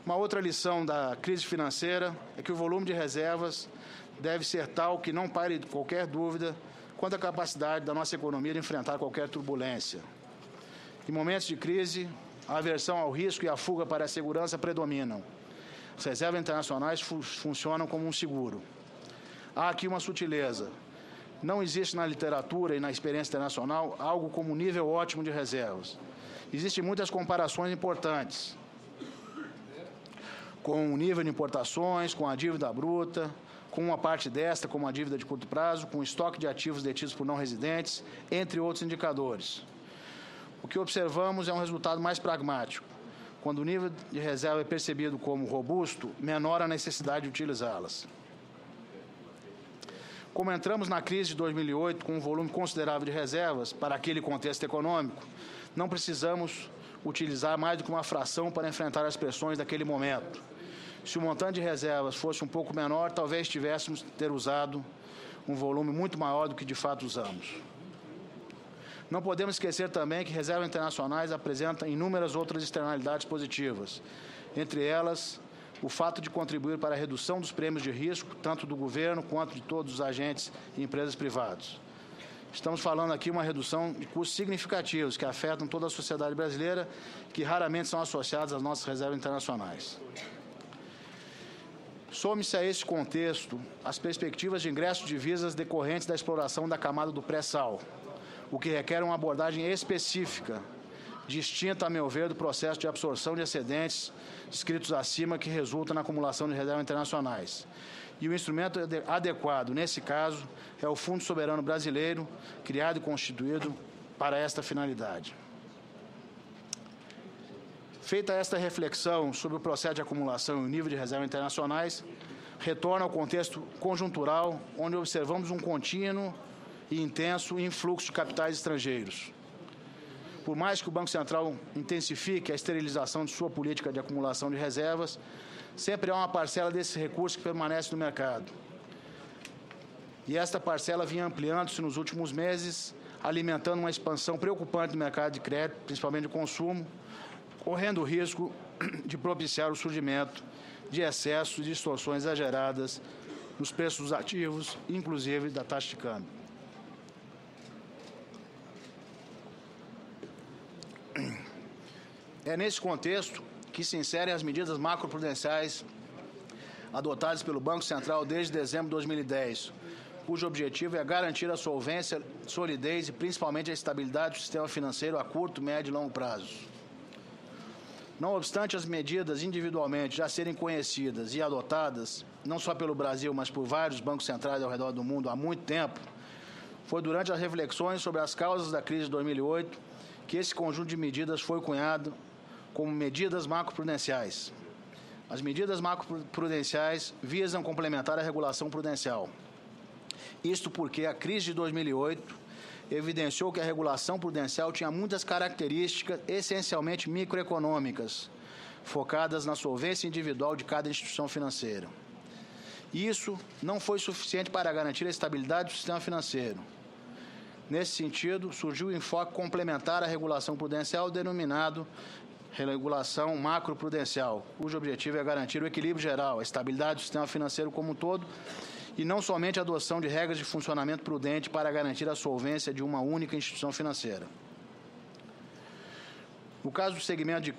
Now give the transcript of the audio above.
Uma outra lição da crise financeira é que o volume de reservas deve ser tal que não pare qualquer dúvida quanto à capacidade da nossa economia de enfrentar qualquer turbulência. Em momentos de crise, a aversão ao risco e a fuga para a segurança predominam. As reservas internacionais funcionam como um seguro. Há aqui uma sutileza. Não existe na literatura e na experiência internacional algo como um nível ótimo de reservas. Existem muitas comparações importantes com o nível de importações, com a dívida bruta, com uma parte desta, como a dívida de curto prazo, com o estoque de ativos detidos por não residentes, entre outros indicadores. O que observamos é um resultado mais pragmático. Quando o nível de reserva é percebido como robusto, menor a necessidade de utilizá-las. Como entramos na crise de 2008 com um volume considerável de reservas para aquele contexto econômico, não precisamos utilizar mais do que uma fração para enfrentar as pressões daquele momento. Se o montante de reservas fosse um pouco menor, talvez tivéssemos ter usado um volume muito maior do que de fato usamos. Não podemos esquecer também que reservas internacionais apresentam inúmeras outras externalidades positivas, entre elas o fato de contribuir para a redução dos prêmios de risco, tanto do governo quanto de todos os agentes e empresas privados. Estamos falando aqui uma redução de custos significativos que afetam toda a sociedade brasileira, que raramente são associados às nossas reservas internacionais. Some-se a esse contexto as perspectivas de ingresso de divisas decorrentes da exploração da camada do pré-sal, o que requer uma abordagem específica, distinta, a meu ver, do processo de absorção de excedentes descritos acima, que resulta na acumulação de reservas internacionais. E o instrumento adequado, nesse caso, é o Fundo Soberano Brasileiro, criado e constituído para esta finalidade. Feita esta reflexão sobre o processo de acumulação e o nível de reservas internacionais, retorna ao contexto conjuntural, onde observamos um contínuo e intenso influxo de capitais estrangeiros. Por mais que o Banco Central intensifique a esterilização de sua política de acumulação de reservas, sempre há uma parcela desses recursos que permanece no mercado. E esta parcela vinha ampliando-se nos últimos meses, alimentando uma expansão preocupante do mercado de crédito, principalmente de consumo, correndo o risco de propiciar o surgimento de excessos e distorções exageradas nos preços dos ativos, inclusive da taxa de câmbio. É nesse contexto que se inserem as medidas macroprudenciais adotadas pelo Banco Central desde dezembro de 2010, cujo objetivo é garantir a solvência, solidez e principalmente a estabilidade do sistema financeiro a curto, médio e longo prazo. Não obstante as medidas individualmente já serem conhecidas e adotadas, não só pelo Brasil, mas por vários bancos centrais ao redor do mundo há muito tempo, foi durante as reflexões sobre as causas da crise de 2008 que esse conjunto de medidas foi cunhado como medidas macroprudenciais. As medidas macroprudenciais visam complementar a regulação prudencial. Isto porque a crise de 2008 evidenciou que a regulação prudencial tinha muitas características essencialmente microeconômicas, focadas na solvência individual de cada instituição financeira. Isso não foi suficiente para garantir a estabilidade do sistema financeiro. Nesse sentido, surgiu o enfoque complementar à regulação prudencial, denominado regulação macroprudencial, cujo objetivo é garantir o equilíbrio geral, a estabilidade do sistema financeiro como um todo, e não somente a adoção de regras de funcionamento prudente para garantir a solvência de uma única instituição financeira. No caso do segmento de